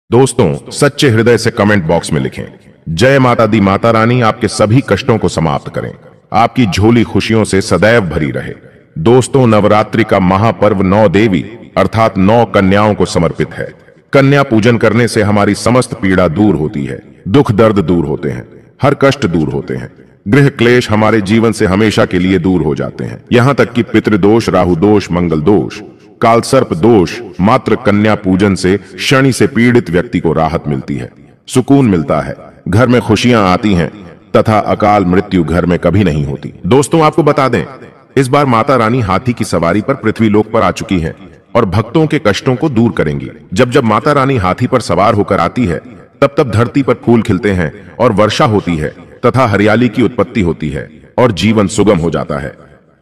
दोस्तों, सच्चे हृदय से कमेंट बॉक्स में लिखें, जय माता दी माता रानी आपके सभी कष्टों को समाप्त करें, आपकी झोली खुशियों से सदैव भरी रहे। दोस्तों, नवरात्रि का महापर्व 9 देवी अर्थात 9 कन्याओं को समर्पित है। कन्या पूजन करने से हमारी समस्त पीड़ा दूर होती है, दुख दर्द दूर होते हैं, हर कष्ट दूर होते हैं, गृह क्लेश हमारे जीवन से हमेशा के लिए दूर हो जाते हैं। यहां तक कि पितृदोष, राहु दोष, मंगल दोष, कालसर्प दोष, मात्र कन्या पूजन से शनि से पीड़ित व्यक्ति को राहत मिलती है, सुकून मिलता है, घर में खुशियां आती हैं तथा अकाल मृत्यु घर में कभी नहीं होती। दोस्तों, आपको बता दें, इस बार माता रानी हाथी की सवारी पर पृथ्वीलोक पर आ चुकी हैं और भक्तों के कष्टों को दूर करेंगी। जब जब माता रानी हाथी पर सवार होकर आती है, तब तब धरती पर फूल खिलते हैं और वर्षा होती है तथा हरियाली की उत्पत्ति होती है और जीवन सुगम हो जाता है।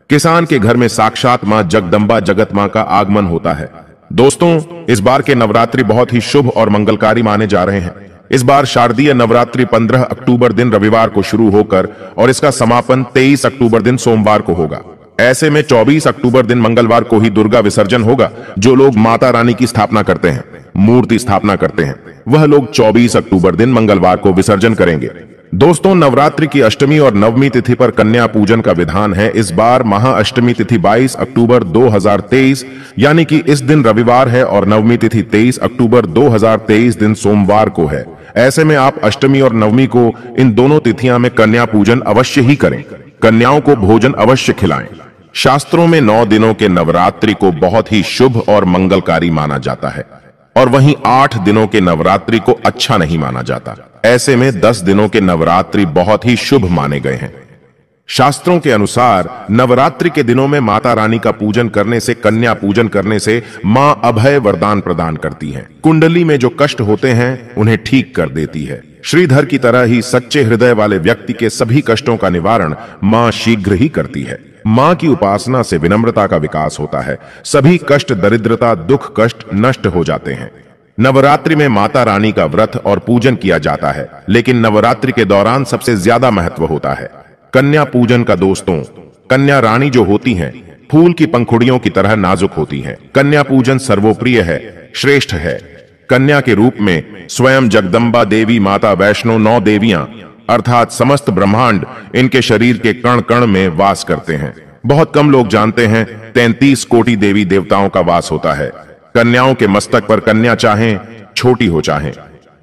किसान के घर में साक्षात मां जगदम्बा जगत मां का आगमन होता है। दोस्तों, इस बार के नवरात्रि बहुत ही शुभ और मंगलकारी माने जा रहे हैं। इस बार शारदीय नवरात्रि 15 अक्टूबर दिन रविवार को शुरू होकर और इसका समापन 23 अक्टूबर दिन सोमवार को होगा। ऐसे में 24 अक्टूबर दिन मंगलवार को ही दुर्गा विसर्जन होगा। जो लोग माता रानी की स्थापना करते हैं, मूर्ति स्थापना करते हैं, वह लोग 24 अक्टूबर दिन मंगलवार को विसर्जन करेंगे। दोस्तों, नवरात्रि की अष्टमी और नवमी तिथि पर कन्या पूजन का विधान है। इस बार महाअष्टमी तिथि 22 अक्टूबर 2023 यानी कि इस दिन रविवार है और नवमी तिथि 23 अक्टूबर 2023 दिन सोमवार को है। ऐसे में आप अष्टमी और नवमी को इन दोनों तिथियां में कन्या पूजन अवश्य ही करें। कन्याओं को भोजन अवश्य खिलाएं। शास्त्रों में 9 दिनों के नवरात्रि को बहुत ही शुभ और मंगलकारी माना जाता है और वहीं 8 दिनों के नवरात्रि को अच्छा नहीं माना जाता। ऐसे में 10 दिनों के नवरात्रि बहुत ही शुभ माने गए हैं। शास्त्रों के अनुसार नवरात्रि के दिनों में माता रानी का पूजन करने से, कन्या पूजन करने से मां अभय वरदान प्रदान करती हैं। कुंडली में जो कष्ट होते हैं उन्हें ठीक कर देती है। श्रीधर की तरह ही सच्चे हृदय वाले व्यक्ति के सभी कष्टों का निवारण मां शीघ्र ही करती है। मां की उपासना से विनम्रता का विकास होता है। सभी कष्ट, दरिद्रता, दुख, कष्ट नष्ट हो जाते हैं। नवरात्रि में माता रानी का व्रत और पूजन किया जाता है, लेकिन नवरात्रि के दौरान सबसे ज्यादा महत्व होता है कन्या पूजन का। दोस्तों, कन्या रानी जो होती हैं, फूल की पंखुड़ियों की तरह नाजुक होती हैं। कन्या पूजन सर्वोप्रिय है, श्रेष्ठ है। कन्या के रूप में स्वयं जगदम्बा देवी, माता वैष्णो, 9 देवियां अर्थात समस्त ब्रह्मांड इनके शरीर के कण कण में वास करते हैं। बहुत कम लोग जानते हैं 33 कोटि देवी देवताओं का वास होता है। कन्याओं के मस्तक पर कन्या चाहें छोटी हो चाहें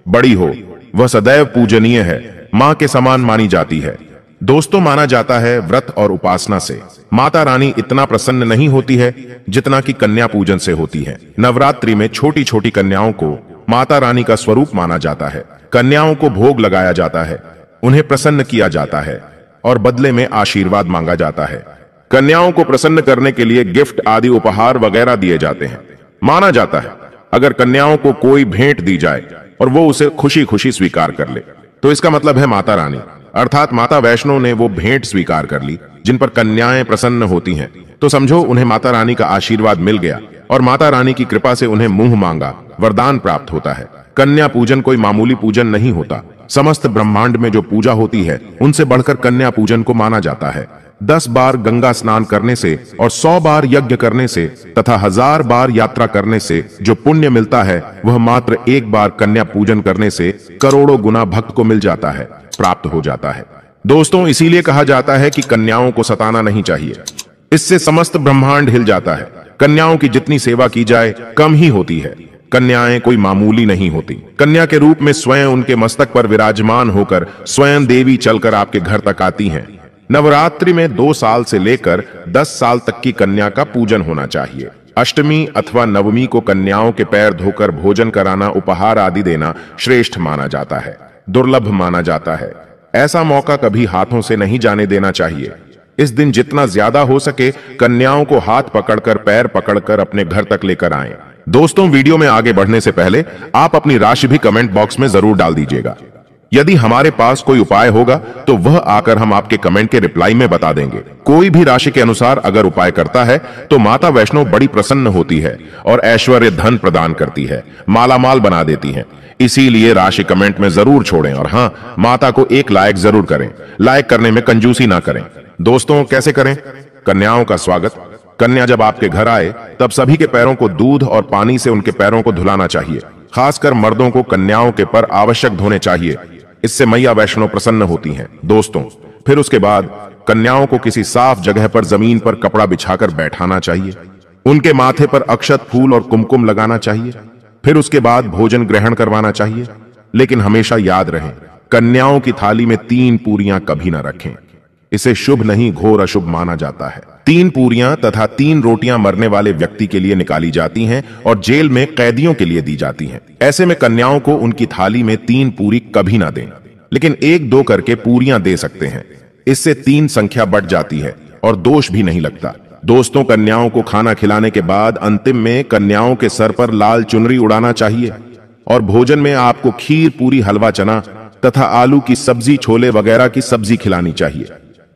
बड़ी हो, वह सदैव पूजनीय है, मां के समान मानी जाती है। दोस्तों, माना जाता है व्रत और उपासना से माता रानी इतना प्रसन्न नहीं होती है जितना कि कन्या पूजन से होती है। नवरात्रि में छोटी छोटी कन्याओं को माता रानी का स्वरूप माना जाता है। कन्याओं को भोग लगाया जाता है, उन्हें प्रसन्न किया जाता है और बदले में आशीर्वाद मांगा जाता है। कन्याओं को प्रसन्न करने के लिए गिफ्ट आदि उपहार वगैरह दिए जाते हैं। माना जाता है अगर कन्याओं को कोई भेंट दी जाए और वो उसे खुशी खुशी स्वीकार कर ले, तो इसका मतलब है माता रानी अर्थात माता वैष्णो ने वो भेंट स्वीकार कर ली। जिन पर कन्याएं प्रसन्न होती हैं, तो समझो उन्हें माता रानी का आशीर्वाद मिल गया और माता रानी की कृपा से उन्हें मुंह मांगा वरदान प्राप्त होता है। कन्या पूजन कोई मामूली पूजन नहीं होता। समस्त ब्रह्मांड में जो पूजा होती है, उनसे बढ़कर कन्या पूजन को माना जाता है। 10 बार गंगा स्नान करने से और 100 बार यज्ञ करने से तथा 1000 बार यात्रा करने से जो पुण्य मिलता है, वह मात्र एक बार कन्या पूजन करने से करोड़ों गुना भक्त को मिल जाता है, प्राप्त हो जाता है। दोस्तों, इसीलिए कहा जाता है कि कन्याओं को सताना नहीं चाहिए, इससे समस्त ब्रह्मांड हिल जाता है। कन्याओं की जितनी सेवा की जाए कम ही होती है। कन्याएं कोई मामूली नहीं होती। कन्या के रूप में स्वयं उनके मस्तक पर विराजमान होकर स्वयं देवी चलकर आपके घर तक आती हैं। नवरात्रि में 2 साल से लेकर 10 साल तक की कन्या का पूजन होना चाहिए। अष्टमी अथवा नवमी को कन्याओं के पैर धोकर भोजन कराना, उपहार आदि देना श्रेष्ठ माना जाता है, दुर्लभ माना जाता है। ऐसा मौका कभी हाथों से नहीं जाने देना चाहिए। इस दिन जितना ज्यादा हो सके कन्याओं को हाथ पकड़कर, पैर पकड़कर अपने घर तक लेकर आएं। दोस्तों, वीडियो में आगे बढ़ने से पहले आप अपनी राशि भी कमेंट बॉक्स में जरूर डाल दीजिएगा। यदि हमारे पास कोई उपाय होगा तो वह आकर हम आपके कमेंट के रिप्लाई में बता देंगे। कोई भी राशि के अनुसार अगर उपाय करता है तो माता वैष्णो बड़ी प्रसन्न होती है और ऐश्वर्य धन प्रदान करती है, मालामाल बना देती है। इसीलिए राशि कमेंट में जरूर छोड़ें और हाँ, माता को एक लाइक जरूर करें। लाइक करने में कंजूसी ना करें। दोस्तों, कैसे करें? कन्याओं का स्वागत। कन्या जब आपके घर आए तब सभी के पैरों को दूध और पानी से उनके पैरों को धुलाना चाहिए। खासकर मर्दों को कन्याओं के पर आवश्यक धोने चाहिए, इससे मैया वैष्णो प्रसन्न होती हैं। दोस्तों, फिर उसके बाद कन्याओं को किसी साफ जगह पर जमीन पर कपड़ा बिछाकर बैठाना चाहिए। उनके माथे पर अक्षत, फूल और कुमकुम लगाना चाहिए। फिर उसके बाद भोजन ग्रहण करवाना चाहिए। लेकिन हमेशा याद रहे, कन्याओं की थाली में 3 पूरियां कभी ना रखें। इसे शुभ नहीं, घोर अशुभ माना जाता है। 3 पूरियां तथा 3 रोटियां मरने वाले व्यक्ति के लिए निकाली जाती हैं और जेल में कैदियों के लिए दी जाती हैं। ऐसे में कन्याओं को उनकी थाली में 3 पूरी कभी ना दें, लेकिन 1-2 करके पूरियां दे सकते हैं। इससे 3 संख्या बढ़ जाती है और दोष भी नहीं लगता। दोस्तों, कन्याओं को खाना खिलाने के बाद अंतिम में कन्याओं के सर पर लाल चुनरी उड़ाना चाहिए और भोजन में आपको खीर, पूरी, हलवा, चना तथा आलू की सब्जी, छोले वगैरह की सब्जी खिलानी चाहिए।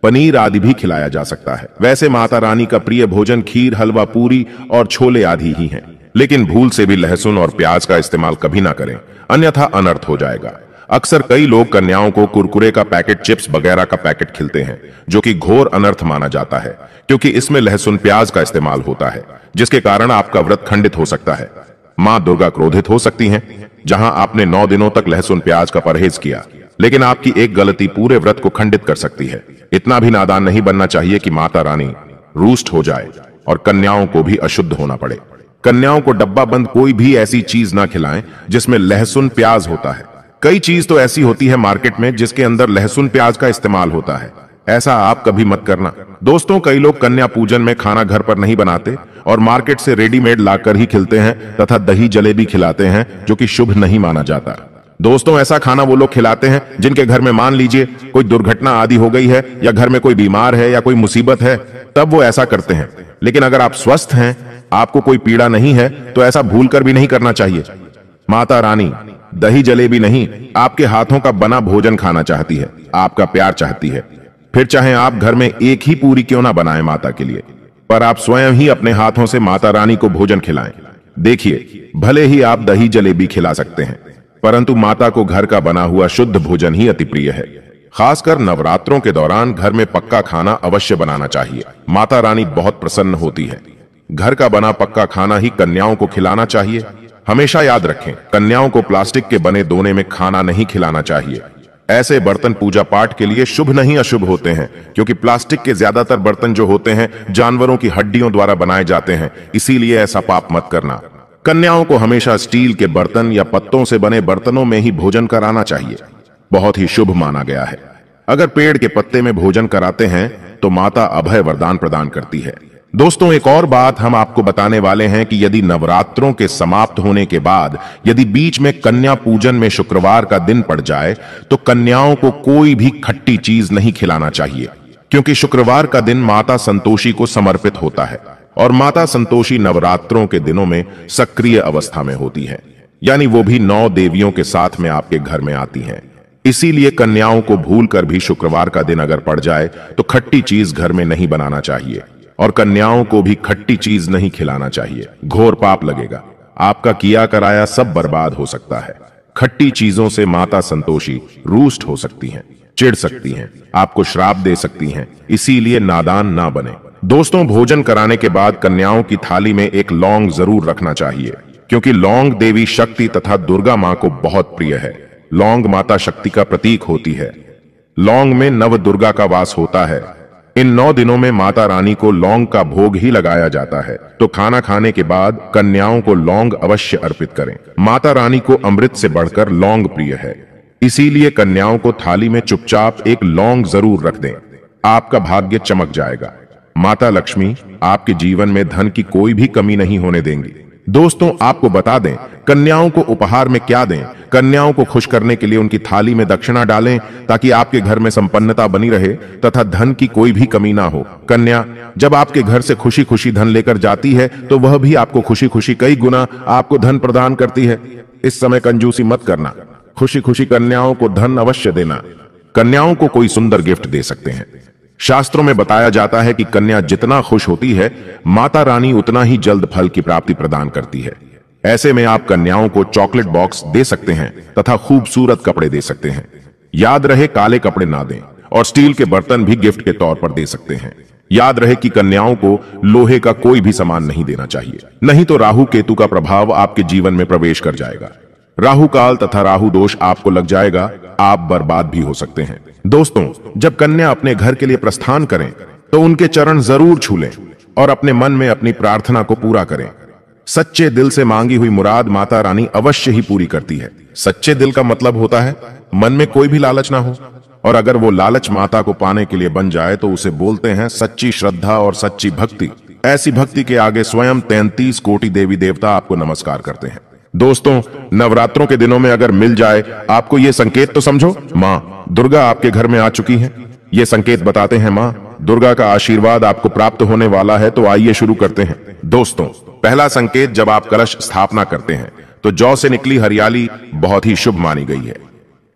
पनीर आदि भी खिलाया जा सकता है। वैसे माता रानी का प्रिय भोजन खीर, हलवा, पूरी और छोले आदि ही हैं। लेकिन भूल से भी लहसुन और प्याज का इस्तेमाल कभी ना करें, अन्यथा अनर्थ हो जाएगा। अक्सर कई लोग कन्याओं को कुरकुरे का पैकेट, चिप्स वगैरह का पैकेट खिलाते हैं, जो कि घोर अनर्थ माना जाता है, क्योंकि इसमें लहसुन, प्याज का इस्तेमाल होता है, जिसके कारण आपका व्रत खंडित हो सकता है। मां दुर्गा क्रोधित हो सकती हैं। जहां आपने 9 दिनों तक लहसुन, प्याज का परहेज किया, लेकिन आपकी एक गलती पूरे व्रत को खंडित कर सकती है। इतना भी नादान नहीं बनना चाहिए कि माता रानी रूष्ट हो जाए और कन्याओं को भी अशुद्ध होना पड़े। कन्याओं को डब्बा बंद कोई भी ऐसी चीज ना खिलाएं जिसमें लहसुन, प्याज होता है। कई चीज तो ऐसी होती है मार्केट में जिसके अंदर लहसुन, प्याज का इस्तेमाल होता है। ऐसा आप कभी मत करना। दोस्तों, कई लोग कन्या पूजन में खाना घर पर नहीं बनाते और मार्केट से रेडीमेड लाकर ही खिलाते हैं तथा दही जलेबी खिलाते हैं, जो कि शुभ नहीं माना जाता। दोस्तों, ऐसा खाना वो लोग खिलाते हैं जिनके घर में मान लीजिए कोई दुर्घटना आदि हो गई है या घर में कोई बीमार है या कोई मुसीबत है, तब वो ऐसा करते हैं। लेकिन अगर आप स्वस्थ हैं, आपको कोई पीड़ा नहीं है, तो ऐसा भूलकर भी नहीं करना चाहिए। माता रानी दही जलेबी नहीं, आपके हाथों का बना भोजन खाना चाहती है, आपका प्यार चाहती है। फिर चाहे आप घर में एक ही पूरी क्यों ना बनाएं माता के लिए, पर आप स्वयं ही अपने हाथों से माता रानी को भोजन खिलाएं। देखिए, भले ही आप दही जलेबी खिला सकते हैं, परंतु माता को घर का बना हुआ शुद्ध भोजन ही अति प्रिय है। खासकर नवरात्रों के दौरान घर में पक्का खाना अवश्य बनाना चाहिए। माता रानी बहुत प्रसन्न होती है। घर का बना पक्का खाना ही कन्याओं को खिलाना चाहिए। हमेशा याद रखें, कन्याओं को प्लास्टिक के बने दोने में खाना नहीं खिलाना चाहिए। ऐसे बर्तन पूजा पाठ के लिए शुभ नहीं अशुभ होते हैं, क्योंकि प्लास्टिक के ज्यादातर बर्तन जो होते हैं जानवरों की हड्डियों द्वारा बनाए जाते हैं, इसीलिए ऐसा पाप मत करना। कन्याओं को हमेशा स्टील के बर्तन या पत्तों से बने बर्तनों में ही भोजन कराना चाहिए, बहुत ही शुभ माना गया है। अगर पेड़ के पत्ते में भोजन कराते हैं तो माता अभय वरदान प्रदान करती है। दोस्तों, एक और बात हम आपको बताने वाले हैं कि यदि नवरात्रों के समाप्त होने के बाद यदि बीच में कन्या पूजन में शुक्रवार का दिन पड़ जाए तो कन्याओं को कोई भी खट्टी चीज नहीं खिलाना चाहिए, क्योंकि शुक्रवार का दिन माता संतोषी को समर्पित होता है और माता संतोषी नवरात्रों के दिनों में सक्रिय अवस्था में होती है, यानी वो भी 9 देवियों के साथ में आपके घर में आती हैं। इसीलिए कन्याओं को भूलकर भी शुक्रवार का दिन अगर पड़ जाए तो खट्टी चीज घर में नहीं बनाना चाहिए और कन्याओं को भी खट्टी चीज नहीं खिलाना चाहिए। घोर पाप लगेगा, आपका किया कराया सब बर्बाद हो सकता है। खट्टी चीजों से माता संतोषी रूष्ट हो सकती हैं, चिढ़ सकती हैं, आपको श्राप दे सकती हैं, इसीलिए नादान ना बने। दोस्तों, भोजन कराने के बाद कन्याओं की थाली में एक लौंग जरूर रखना चाहिए, क्योंकि लौंग देवी शक्ति तथा दुर्गा मां को बहुत प्रिय है। लौंग माता शक्ति का प्रतीक होती है। लौंग में नव दुर्गा का वास होता है। इन 9 दिनों में माता रानी को लौंग का भोग ही लगाया जाता है, तो खाना खाने के बाद कन्याओं को लौंग अवश्य अर्पित करें। माता रानी को अमृत से बढ़कर लौंग प्रिय है, इसीलिए कन्याओं को थाली में चुपचाप एक लौंग जरूर रख दें। आपका भाग्य चमक जाएगा। माता लक्ष्मी आपके जीवन में धन की कोई भी कमी नहीं होने देंगी। दोस्तों, आपको बता दें, कन्याओं को उपहार में क्या दें। कन्याओं को खुश करने के लिए उनकी थाली में दक्षिणा डालें, ताकि आपके घर में संपन्नता बनी रहे तथा धन की कोई भी कमी ना हो। कन्या जब आपके घर से खुशी खुशी धन लेकर जाती है तो वह भी आपको खुशी खुशी कई गुना आपको धन प्रदान करती है। इस समय कंजूसी मत करना, खुशी खुशी कन्याओं को धन अवश्य देना। कन्याओं को कोई सुंदर गिफ्ट दे सकते हैं। शास्त्रों में बताया जाता है कि कन्या जितना खुश होती है, माता रानी उतना ही जल्द फल की प्राप्ति प्रदान करती है। ऐसे में आप कन्याओं को चॉकलेट बॉक्स दे सकते हैं तथा खूबसूरत कपड़े दे सकते हैं। याद रहे, काले कपड़े ना दें और स्टील के बर्तन भी गिफ्ट के तौर पर दे सकते हैं। याद रहे कि कन्याओं को लोहे का कोई भी सामान नहीं देना चाहिए, नहीं तो राहु केतु का प्रभाव आपके जीवन में प्रवेश कर जाएगा। राहु काल तथा राहु दोष आपको लग जाएगा, आप बर्बाद भी हो सकते हैं। दोस्तों, जब कन्या अपने घर के लिए प्रस्थान करें तो उनके चरण जरूर छू लें और अपने मन में अपनी प्रार्थना को पूरा करें। सच्चे दिल से मांगी हुई मुराद माता रानी अवश्य ही पूरी करती है। सच्चे दिल का मतलब होता है मन में कोई भी लालच ना हो, और अगर वो लालच माता को पाने के लिए बन जाए तो उसे बोलते हैं सच्ची श्रद्धा और सच्ची भक्ति। ऐसी भक्ति के आगे स्वयं 33 कोटि देवी देवता आपको नमस्कार करते हैं। दोस्तों, नवरात्रों के दिनों में अगर मिल जाए आपको ये संकेत तो समझो, माँ दुर्गा आपके घर में आ चुकी हैं। ये संकेत बताते हैं माँ दुर्गा का आशीर्वाद आपको प्राप्त होने वाला है। तो आइए शुरू करते हैं। दोस्तों, पहला संकेत, जब आप कलश स्थापना करते हैं तो जौ से निकली हरियाली बहुत ही शुभ मानी गई है।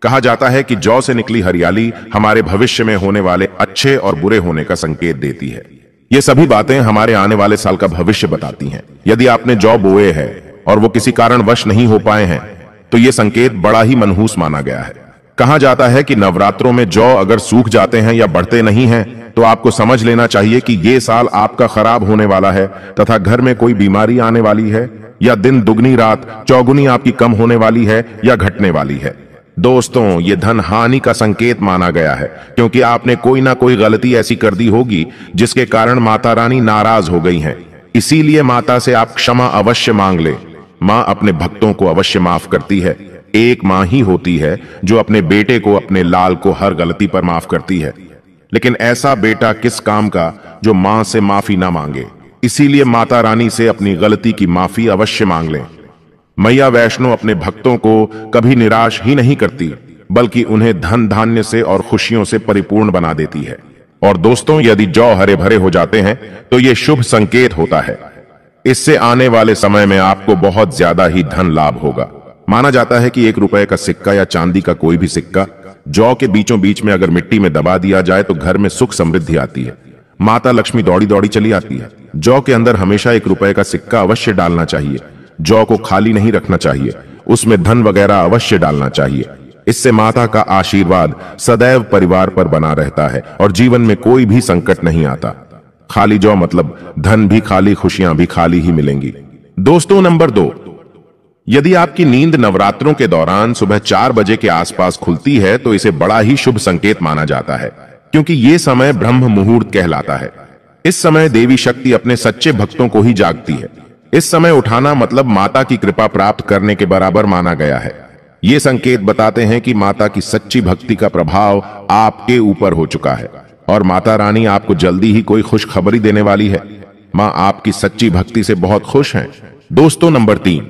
कहा जाता है कि जौ से निकली हरियाली हमारे भविष्य में होने वाले अच्छे और बुरे होने का संकेत देती है। ये सभी बातें हमारे आने वाले साल का भविष्य बताती हैं। यदि आपने जौ बोए हैं और वो किसी कारणवश नहीं हो पाए हैं तो ये संकेत बड़ा ही मनहूस माना गया है। कहा जाता है कि नवरात्रों में जौ अगर सूख जाते हैं या बढ़ते नहीं हैं तो आपको समझ लेना चाहिए कि ये साल आपका खराब होने वाला है तथा घर में कोई बीमारी आने वाली है, या दिन दुगनी रात चौगुनी आपकी कम होने वाली है या घटने वाली है। दोस्तों, ये धन हानि का संकेत माना गया है, क्योंकि आपने कोई ना कोई गलती ऐसी कर दी होगी जिसके कारण माता रानी नाराज हो गई हैं। इसीलिए माता से आप क्षमा अवश्य मांग ले। माँ अपने भक्तों को अवश्य माफ करती है। एक माँ ही होती है जो अपने बेटे को, अपने लाल को हर गलती पर माफ करती है, लेकिन ऐसा बेटा किस काम का जो माँ से माफी ना मांगे। इसीलिए माता रानी से अपनी गलती की माफी अवश्य मांग लें। मैया वैष्णो अपने भक्तों को कभी निराश ही नहीं करती, बल्कि उन्हें धन धान्य से और खुशियों से परिपूर्ण बना देती है। और दोस्तों, यदि जौ हरे भरे हो जाते हैं तो यह शुभ संकेत होता है। इससे आने वाले समय में आपको बहुत ज्यादा ही धन लाभ होगा। माना जाता है कि 1 रुपए का सिक्का या चांदी का कोई भी सिक्का जौ के बीचों बीच में अगर मिट्टी में दबा दिया जाए तो घर में सुख समृद्धि आती है। माता लक्ष्मी दौड़ी दौड़ी चली आती है। जौ के अंदर हमेशा 1 रुपए का सिक्का अवश्य डालना चाहिए। जौ को खाली नहीं रखना चाहिए, उसमें धन वगैरह अवश्य डालना चाहिए। इससे माता का आशीर्वाद सदैव परिवार पर बना रहता है और जीवन में कोई भी संकट नहीं आता। खाली जौ मतलब धन भी खाली, खुशियां भी खाली ही मिलेंगी। दोस्तों, नंबर 2, यदि आपकी नींद नवरात्रों के दौरान सुबह 4 बजे के आसपास खुलती है तो इसे बड़ा ही शुभ संकेत माना जाता है, क्योंकि यह समय ब्रह्म मुहूर्त कहलाता है। इस समय देवी शक्ति अपने सच्चे भक्तों को ही जागती है। इस समय उठाना मतलब माता की कृपा प्राप्त करने के बराबर माना गया है। ये संकेत बताते हैं कि माता की सच्ची भक्ति का प्रभाव आपके ऊपर हो चुका है और माता रानी आपको जल्दी ही कोई खुशखबरी देने वाली है। मां आपकी सच्ची भक्ति से बहुत खुश हैं। दोस्तों, नंबर 3,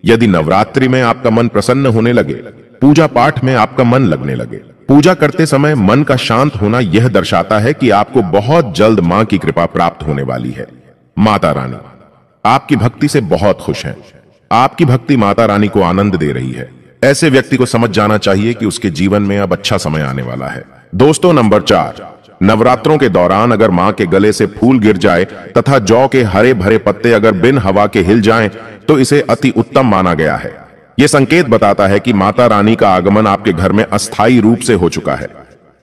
यदि नवरात्रि में आपका मन प्रसन्न होने लगे, पूजा पाठ में आपका मन लगने लगे, पूजा करते समय मन का शांत होना यह दर्शाता है कि आपको बहुत जल्द मां की कृपा प्राप्त होने वाली है। माता रानी आपकी भक्ति से बहुत खुश हैं। आपकी भक्ति माता रानी को आनंद दे रही है। ऐसे व्यक्ति को समझ जाना चाहिए कि उसके जीवन में अब अच्छा समय आने वाला है। दोस्तों, नंबर 4, नवरात्रों के दौरान अगर मां के गले से फूल गिर जाए तथा जौ के हरे भरे पत्ते अगर बिन हवा के हिल जाएं तो इसे अति उत्तम माना गया है। यह संकेत बताता है कि माता रानी का आगमन आपके घर में अस्थायी रूप से हो चुका है।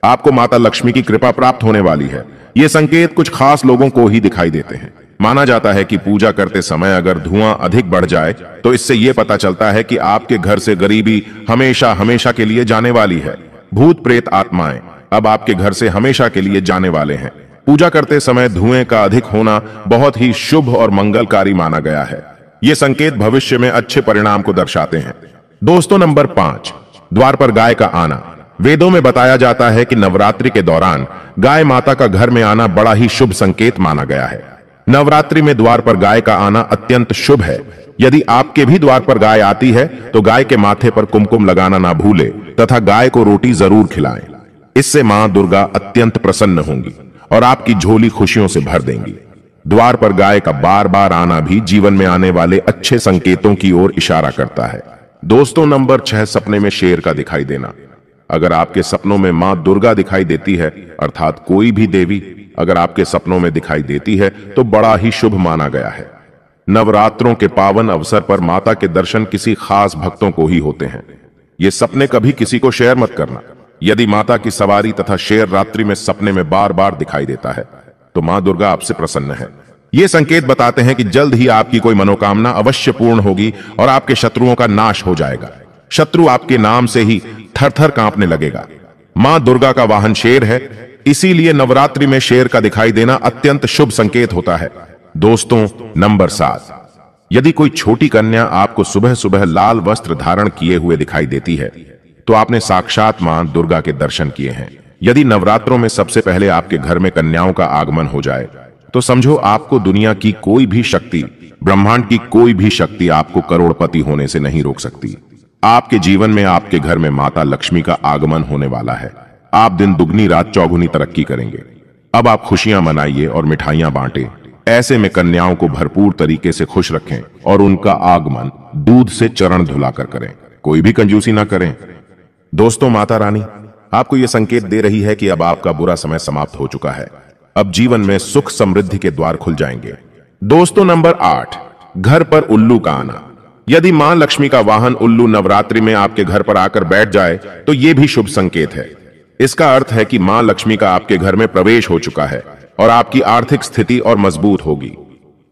आपको माता लक्ष्मी की कृपा प्राप्त होने वाली है। ये संकेत कुछ खास लोगों को ही दिखाई देते हैं। माना जाता है कि पूजा करते समय अगर धुआं अधिक बढ़ जाए तो इससे यह पता चलता है कि आपके घर से गरीबी हमेशा हमेशा के लिए जाने वाली है। भूत प्रेत आत्माएं अब आपके घर से हमेशा के लिए जाने वाले हैं। पूजा करते समय धुएं का अधिक होना बहुत ही शुभ और मंगलकारी माना गया है। ये संकेत भविष्य में अच्छे परिणाम को दर्शाते हैं। दोस्तों, नंबर 5, द्वार पर गाय का आना। वेदों में बताया जाता है कि नवरात्रि के दौरान गाय माता का घर में आना बड़ा ही शुभ संकेत माना गया है। नवरात्रि में द्वार पर गाय का आना अत्यंत शुभ है। यदि आपके भी द्वार पर गाय आती है तो गाय के माथे पर कुमकुम लगाना ना भूले तथा गाय को रोटी जरूर खिलाएं। इससे मां दुर्गा अत्यंत प्रसन्न होंगी और आपकी झोली खुशियों से भर देंगी। द्वार पर गाय का बार बार आना भी जीवन में आने वाले अच्छे संकेतों की ओर इशारा करता है। दोस्तों, नंबर 6, सपने में शेर का दिखाई देना। अगर आपके सपनों में मां दुर्गा दिखाई देती है, अर्थात कोई भी देवी अगर आपके सपनों में दिखाई देती है तो बड़ा ही शुभ माना गया है। नवरात्रों के पावन अवसर पर माता के दर्शन किसी खास भक्तों को ही होते हैं। ये सपने कभी किसी को शेयर मत करना। यदि माता की सवारी तथा शेर रात्रि में सपने में बार बार दिखाई देता है तो मां दुर्गा आपसे प्रसन्न है। ये संकेत बताते हैं कि जल्द ही आपकी कोई मनोकामना अवश्य पूर्ण होगी और आपके शत्रुओं का नाश हो जाएगा। शत्रु आपके नाम से ही थर-थर कांपने लगेगा। मां दुर्गा का वाहन शेर है, इसीलिए नवरात्रि में शेर का दिखाई देना अत्यंत शुभ संकेत होता है। दोस्तों, नंबर 7, यदि कोई छोटी कन्या आपको सुबह सुबह लाल वस्त्र धारण किए हुए दिखाई देती है तो आपने साक्षात मां दुर्गा के दर्शन किए हैं। यदि नवरात्रों में सबसे पहले आपके घर में कन्याओं का आगमन हो जाए तो समझो आपको दुनिया की कोई भी शक्ति, ब्रह्मांड की कोई भी शक्ति आपको करोड़पति होने से नहीं रोक सकती। आपके जीवन में, आपके घर में माता लक्ष्मी का आगमन होने वाला है। आप दिन दुगनी रात चौगुनी तरक्की करेंगे। अब आप खुशियां मनाइए और मिठाइयां बांटें। ऐसे में कन्याओं को भरपूर तरीके से खुश रखें और उनका आगमन दूध से चरण धुलाकर करें। कोई भी कंजूसी ना करें। दोस्तों, माता रानी आपको यह संकेत दे रही है कि अब आपका बुरा समय समाप्त हो चुका है। अब जीवन में सुख समृद्धि के द्वार खुल जाएंगे। दोस्तों, नंबर 8, घर पर उल्लू का आना। यदि मां लक्ष्मी का वाहन उल्लू नवरात्रि में आपके घर पर आकर बैठ जाए तो यह भी शुभ संकेत है। इसका अर्थ है कि मां लक्ष्मी का आपके घर में प्रवेश हो चुका है और आपकी आर्थिक स्थिति और मजबूत होगी।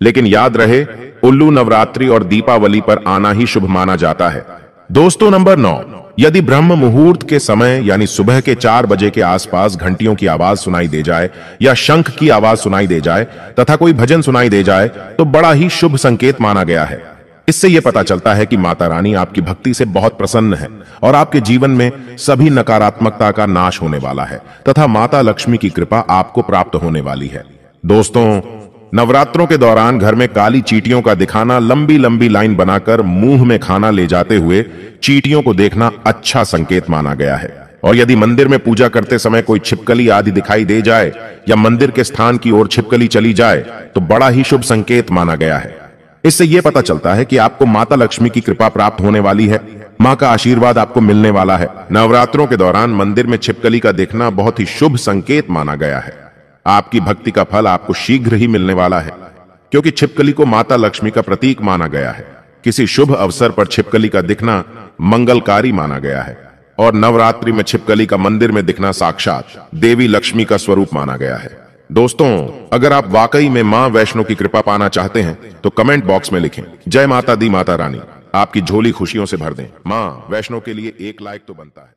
लेकिन याद रहे, उल्लू नवरात्रि और दीपावली पर आना ही शुभ माना जाता है। दोस्तों, नंबर 9, यदि ब्रह्म मुहूर्त के समय यानी सुबह के 4 बजे के आसपास घंटियों की आवाज सुनाई दे जाए या शंख की आवाज सुनाई दे जाए तथा कोई भजन सुनाई दे जाए तो बड़ा ही शुभ संकेत माना गया है। इससे यह पता चलता है कि माता रानी आपकी भक्ति से बहुत प्रसन्न है और आपके जीवन में सभी नकारात्मकता का नाश होने वाला है तथा माता लक्ष्मी की कृपा आपको प्राप्त होने वाली है। दोस्तों, नवरात्रों के दौरान घर में काली चींटियों का दिखाना, लंबी लंबी लाइन बनाकर मुंह में खाना ले जाते हुए चींटियों को देखना अच्छा संकेत माना गया है। और यदि मंदिर में पूजा करते समय कोई छिपकली आदि दिखाई दे जाए या मंदिर के स्थान की ओर छिपकली चली जाए तो बड़ा ही शुभ संकेत माना गया है। इससे यह पता चलता है कि आपको माता लक्ष्मी की कृपा प्राप्त होने वाली है। मां का आशीर्वाद आपको मिलने वाला है। नवरात्रों के दौरान मंदिर में छिपकली का दिखना बहुत ही शुभ संकेत माना गया है। आपकी भक्ति का फल आपको शीघ्र ही मिलने वाला है, क्योंकि छिपकली को माता लक्ष्मी का प्रतीक माना गया है। किसी शुभ अवसर पर छिपकली का दिखना मंगलकारी माना गया है और नवरात्रि में छिपकली का मंदिर में दिखना साक्षात देवी लक्ष्मी का स्वरूप माना गया है। दोस्तों, अगर आप वाकई में मां वैष्णो की कृपा पाना चाहते हैं तो कमेंट बॉक्स में लिखें, जय माता दी माता रानी आपकी झोली खुशियों से भर दें। मां वैष्णो के लिए एक लाइक तो बनता है।